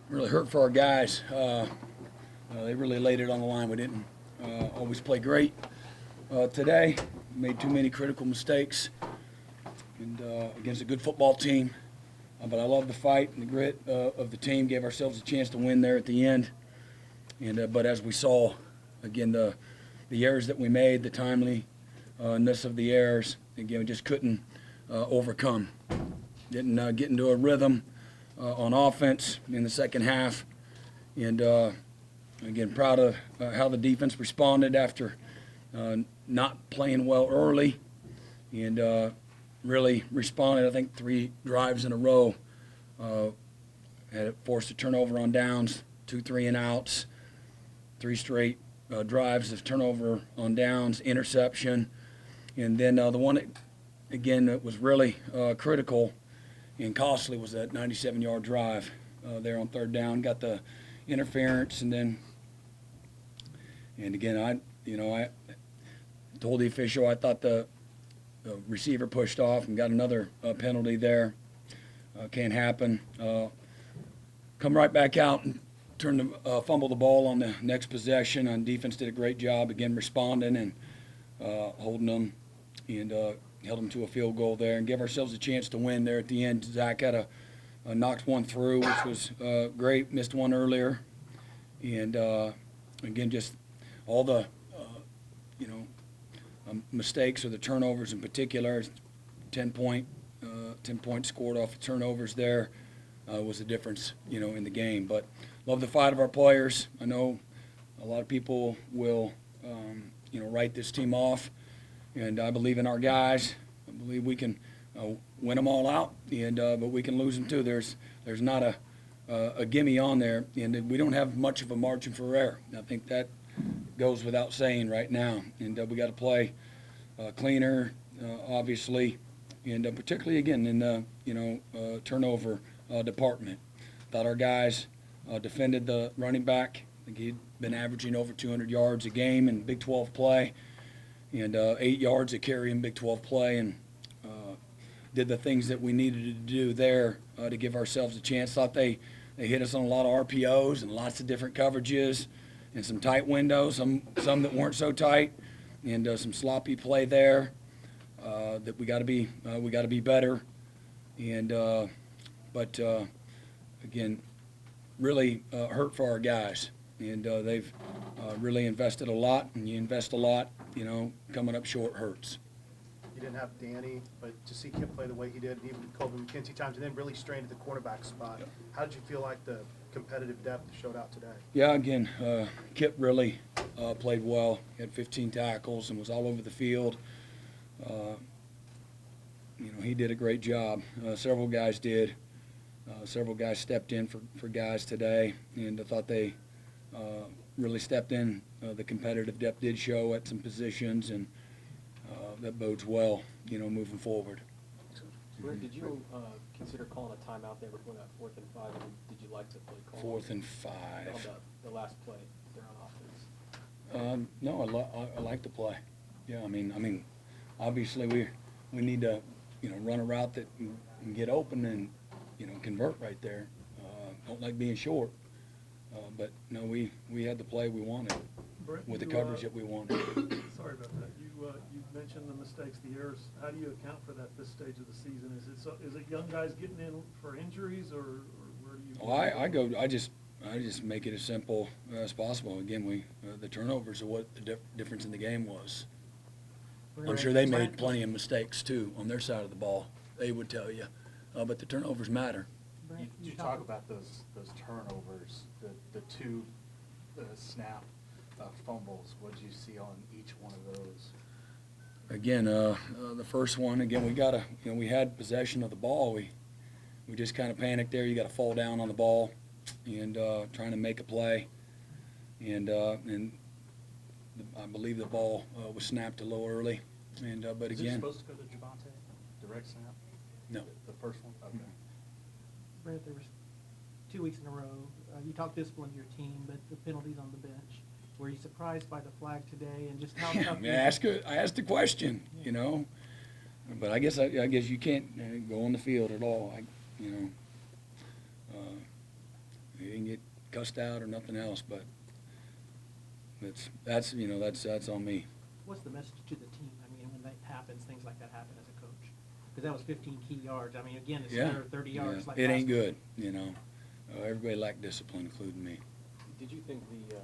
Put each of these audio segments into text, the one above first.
really hurt for our guys. They really laid it on the line. We didn't always play great today. Made too many critical mistakes and against a good football team. But I love the fight and the grit of the team. Gave ourselves a chance to win there at the end. And but as we saw, again, the errors that we made, the timeliness of the errors, again, we just couldn't overcome. Didn't get into a rhythm on offense in the second half. And again, proud of how the defense responded after not playing well early, and really responded. I think 3 drives in a row. Had forced a turnover on downs, 2 3-and-outs, 3 straight drives of turnover on downs, interception, and then the one that, again, that was really critical and costly was that 97-yard drive there on third down. Got the interference, and again, I told the official I thought the receiver pushed off and got another penalty there. Can't happen. Come right back out and fumble the ball on the next possession. And defense did a great job again responding and holding them, and held them to a field goal there and give ourselves a chance to win there at the end. Zach had a knocked one through, which was great. Missed one earlier, and again, just all the mistakes or the turnovers in particular. 10 points scored off of turnovers there was the difference, in the game. But love the fight of our players. I know a lot of people will, write this team off, and I believe in our guys. I believe we can win them all out, and but we can lose them too. There's not a gimme on there, and we don't have much of a margin for error. I think that goes without saying right now, and we got to play cleaner, obviously, and particularly again in the turnover department. Thought our guys defended the running back. I think he'd been averaging over 200 yards a game in Big 12 play, and 8 yards a carry in Big 12 play, and did the things that we needed to do there to give ourselves a chance. Thought they hit us on a lot of RPOs and lots of different coverages and some tight windows, some that weren't so tight, and some sloppy play there that we got to be better. And but again, really hurt for our guys, and they've really invested a lot, and you invest a lot, coming up short hurts. You didn't have Danny, but to see Kip play the way he did, and even Colvin McKenzie times, and then really strained at the cornerback spot. Yep. How did you feel like the competitive depth showed out today? Yeah, again, Kip really played well. He had 15 tackles and was all over the field. He did a great job. Several guys did. Several guys stepped in for guys today, and I thought they really stepped in. The competitive depth did show at some positions, and that bodes well, moving forward. Brent, did you consider calling a timeout there before that 4th and 5? And did you like the play call? 4th and 5. The last play there on offense. No, I like the play. Yeah, I mean, obviously we need to, run a route that can get open and, convert right there. Don't like being short, but no, we had the play we wanted Brent, with the coverage that we wanted. Sorry about that. You mentioned the mistakes, the errors. How do you account for that at this stage of the season? Is it young guys getting in for injuries, or where do you? I just make it as simple as possible. Again, the turnovers are what the difference in the game was. I'm sure they made plenty of mistakes too on their side of the ball. They would tell you, but the turnovers matter. You talk about those turnovers, the 2 snap fumbles. What did you see on each one of those? Again, the first one, we had possession of the ball. We just kind of panicked there. You got to fall down on the ball and trying to make a play. And I believe the ball was snapped a little early. And but Is again, it supposed to go to Javante? Direct snap? no. The first one? Okay. Brent, there was 2 weeks in a row. You talked discipline to your team, but the penalties on the bench. Were you surprised by the flag today, and just how tough? I asked the question, but I guess you can't go on the field at all. You can cussed out or nothing else, but that's on me. What's the message to the team? I mean, when that happens, things like that happen as a coach? Because that was 15 key yards. I mean, again, it's Yeah, another 30 yards. yeah. Like It last ain't week. good, everybody lacked discipline, including me. Did you think the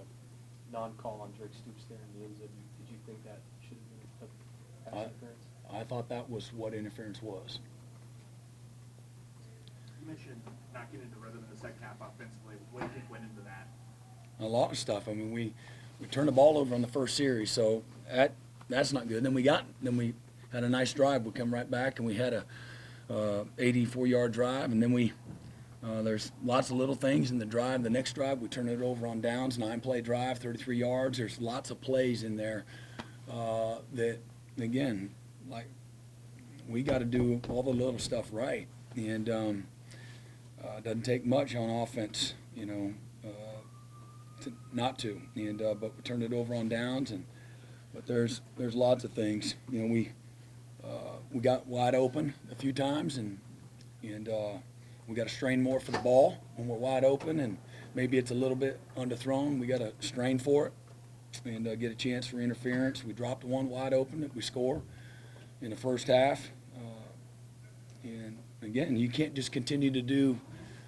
non-call on Drake Stoops there in the end zone, did you think that should have been a pass interference? I thought that was what interference was. You mentioned not getting into rhythm in the second half offensively. What do you think went into that? A lot of stuff. I mean, we turned the ball over on the first series, so that's not good. Then we had a nice drive. We come right back and we had a 84-yard drive, and then there's lots of little things in the drive. The next drive, we turn it over on downs, 9-play drive, 33 yards. There's lots of plays in there that, again, like we got to do all the little stuff right, and it doesn't take much on offense, not to. And but we turned it over on downs, but there's lots of things. We got wide open a few times, and we got to strain more for the ball when we're wide open, and maybe it's a little bit underthrown. We got to strain for it and get a chance for interference. We dropped one wide open that we score in the first half. And again, you can't just continue to do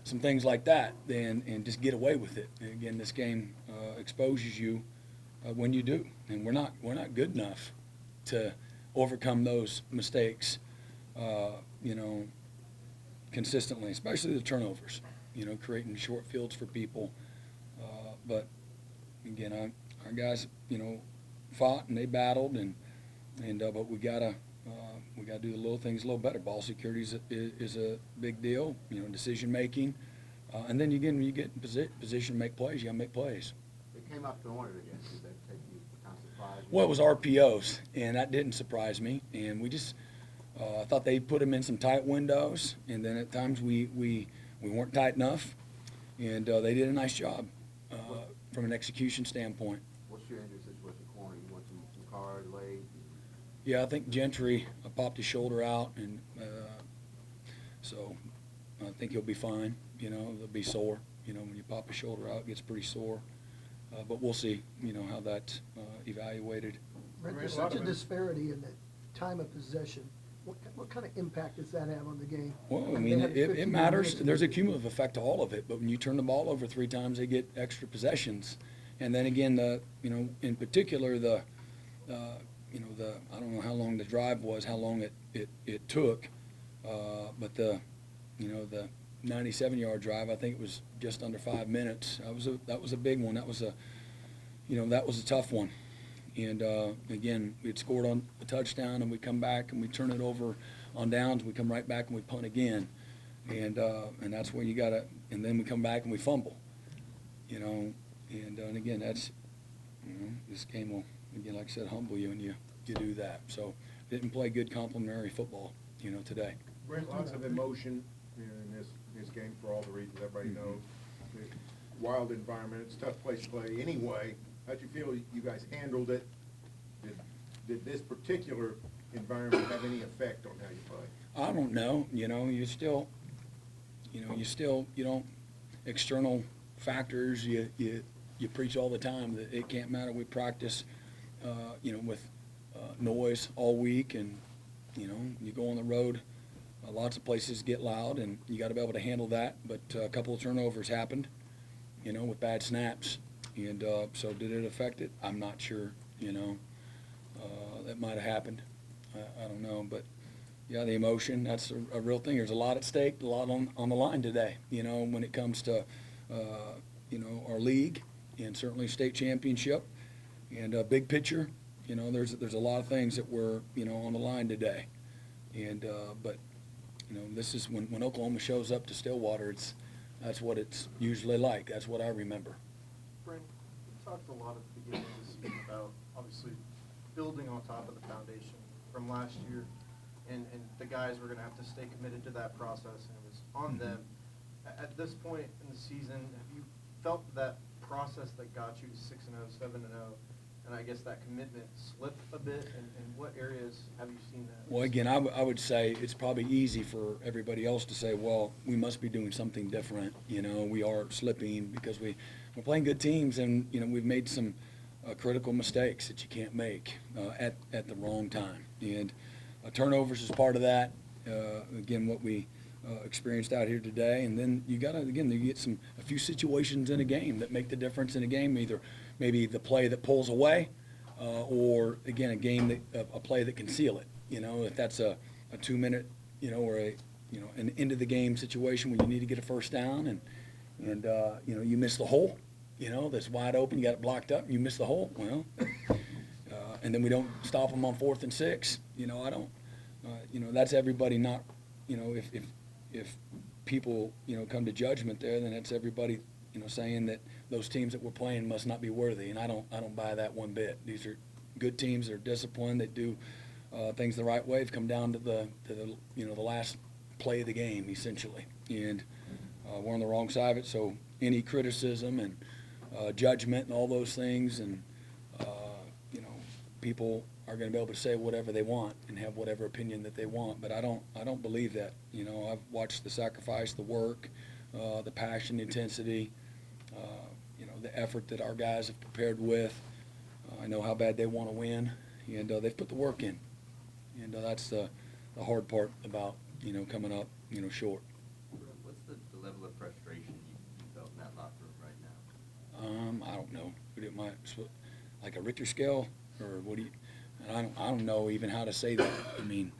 some things like that and just get away with it. And again, this game exposes you when you do, and we're not good enough to overcome those mistakes, consistently, especially the turnovers. Creating short fields for people. But again, our guys, fought and they battled, but we gotta do the little things a little better. Ball security is a big deal. Decision making, and then again, when you get in position to make plays, you gotta make plays. It came up throwing it again. Did that take you kind of surprised? Well, it was RPOs, and that didn't surprise me. And we just I thought they put them in some tight windows, and then at times we weren't tight enough, and they did a nice job from an execution standpoint. What's your injury situation, corner? You want some card, leg? Yeah, I think Gentry popped his shoulder out, and so I think he'll be fine. They'll be sore. When you pop a shoulder out, it gets pretty sore. But we'll see, how that's evaluated. Brent, there's such a disparity in the time of possession. What kind of impact does that have on the game? Well, I They mean, had it 15 matters. minutes. There's a cumulative effect to all of it. But when you turn the ball over 3 times, they get extra possessions. And then again, in particular, I don't know how long the drive was, how long it took, but the 97-yard drive, I think it was just under 5 minutes. That was a big one. That was a tough one. And again, we had scored on a touchdown, and we come back and we turn it over on downs. We come right back and we punt again, and that's where you gotta. And then we come back and we fumble, And again, that's this game will, again, like I said, humble you, and you do that. So didn't play good complementary football, today. Brent, lots of emotion in this game for all the reasons everybody knows. The wild environment, it's a tough place to play anyway. How'd you feel you guys handled it? Did this particular environment have any effect on how you play? I don't know. You don't, external factors, you preach all the time that it can't matter. We practice, with noise all week, and, you go on the road, lots of places get loud, and you got to be able to handle that. But a couple of turnovers happened, with bad snaps. And so did it affect it? I'm not sure, that might have happened. I don't know, but yeah, the emotion, that's a real thing. There's a lot at stake, a lot on the line today, when it comes to, our league and certainly state championship and big picture. There's a lot of things that were, on the line today. And, but, this is when Oklahoma shows up to Stillwater, that's what it's usually like. That's what I remember. Brent, you talked a lot at the beginning of the season about obviously building on top of the foundation from last year, and the guys were going to have to stay committed to that process, and it was on them. At this point in the season, have you felt that process that got you to 6-0, 7-0 and I guess that commitment slip a bit, and what areas have you seen that? Well, again, I would say it's probably easy for everybody else to say, well, we must be doing something different. You know, we are slipping because we're playing good teams, and, you know, we've made some critical mistakes that you can't make at the wrong time. And turnovers is part of that. Again, what we experienced out here today, and then you got to, again, you get a few situations in a game that make the difference in a game, either maybe the play that pulls away, or again, a play that can seal it. You know, if that's a 2-minute, you know, or an end of the game situation where you need to get a first down, and you know, you miss the hole, you know, that's wide open, you got it blocked up, and you miss the hole. Well, and then we don't stop them on 4th and 6. You know, I don't. You know, that's everybody not. You know, if people, you know, come to judgment there, then it's everybody, you know, saying that those teams that we're playing must not be worthy, and I don't buy that one bit. These are good teams. They're disciplined. They do things the right way. They've come down to the you know, the last play of the game essentially, and we're on the wrong side of it. So any criticism and judgment and all those things, and you know, people are going to be able to say whatever they want and have whatever opinion that they want, but I don't believe that. You know, I've watched the sacrifice, the work, the passion, the intensity, you know, the effort that our guys have prepared with. I know how bad they want to win, and they've put the work in, and that's the hard part about, you know, coming up, you know, short. What's the level of frustration you felt in that locker room right now? I don't know. Like a Richter scale, or what do you? I don't know even how to say that. I mean,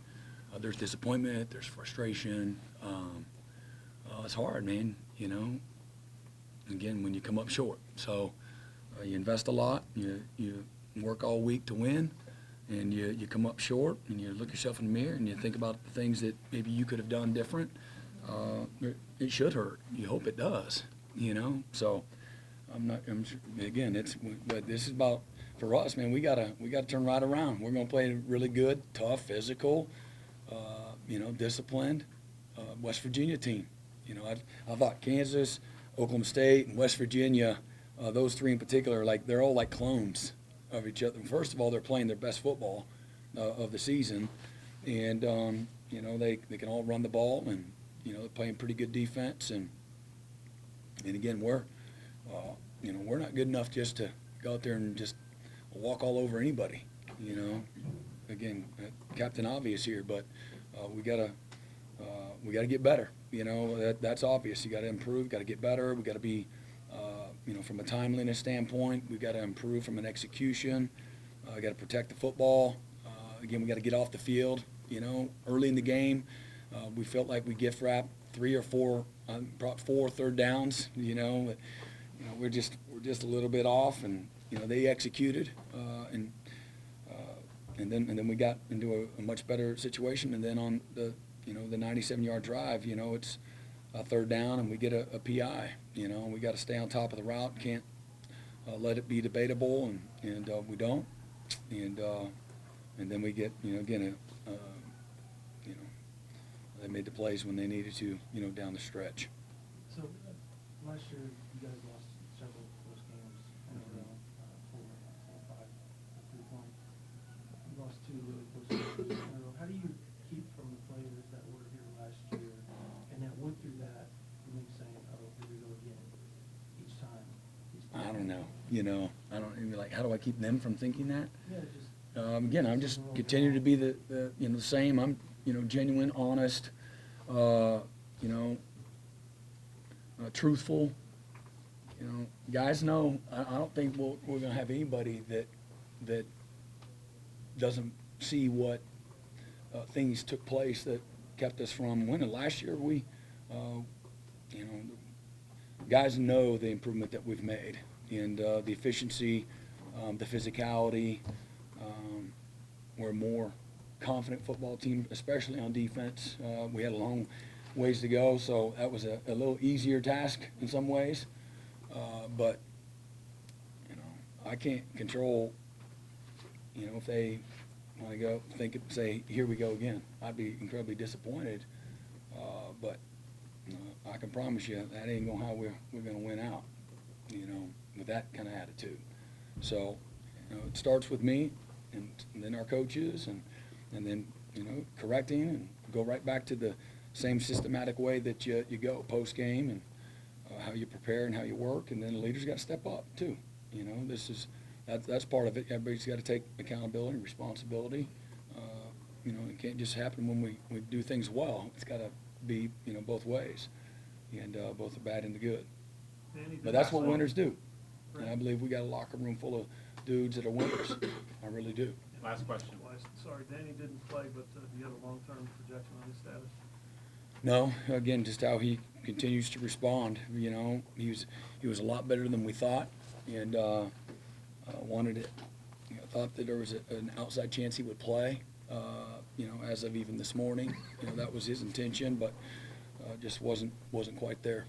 there's disappointment, there's frustration. It's hard, man. You know. Again, when you come up short, so you invest a lot, you work all week to win, and you come up short, and you look yourself in the mirror, and you think about the things that maybe you could have done different. It should hurt. You hope it does. You know. So again, but this is about. For us, man, we gotta turn right around. We're gonna play really good, tough, physical, you know, disciplined West Virginia team. You know, I thought Kansas, Oklahoma State, and West Virginia, those three in particular, like they're all like clones of each other. First of all, they're playing their best football of the season, and you know, they can all run the ball, and you know, they're playing pretty good defense, and again, we're you know, we're not good enough just to go out there and just walk all over anybody, you know. Again, Captain Obvious here, but we gotta get better. You know, that's obvious. You got to improve. Got to get better. We got to be, you know, from a timeliness standpoint, we got to improve from an execution. Got to protect the football. Again, we got to get off the field. You know, early in the game, we felt like we gift wrapped 3 or 4, brought 4 third downs. You know, we're just a little bit off, and you know, they executed, and then we got into a much better situation. And then on the, you know, the 97-yard drive, you know, it's a 3rd down, and we get a PI. You know, we got to stay on top of the route. Can't let it be debatable, and we don't. And then we get, you know, again, you know, they made the plays when they needed to, you know, down the stretch. So last year you guys lost several close games in a row, 4, 5, 3 points. You lost 2 really close games in a row. How do you keep from the players that were here last year and that went through that, and then saying, oh, here we go again each time? I don't know. You know, I don't even, like, how do I keep them from thinking that? Yeah, just. Again, I'm just continue to be the you know, the same. I'm, you know, genuine, honest, you know, truthful. You know, guys know. I don't think we're going to have anybody that doesn't see what things took place that kept us from winning. Last year, we, you know, guys know the improvement that we've made, and the efficiency, the physicality. We're a more confident football team, especially on defense. We had a long ways to go, so that was a little easier task in some ways. But, you know, I can't control, you know, if they want to go say, here we go again. I'd be incredibly disappointed. But I can promise you that ain't going to how we're going to win out, you know, with that kind of attitude. So it starts with me and then our coaches and then, correcting and go right back to the same systematic way that you go post-game and how you prepare and how you work, and then the leaders got to step up too. That's part of it. Everybody's got to take accountability and responsibility. It can't just happen when we do things well. It's got to be, both ways, and both the bad and the good. Danny, But that's what last- winners do. And I believe we got a locker room full of dudes that are winners. I really do. Last question. Sorry, Danny didn't play, but do you have a long-term projection on his status? No, again, just how he continues to respond. He was a lot better than we thought, and wanted it. Thought that there was an outside chance he would play. As of even this morning, that was his intention, but just wasn't quite there.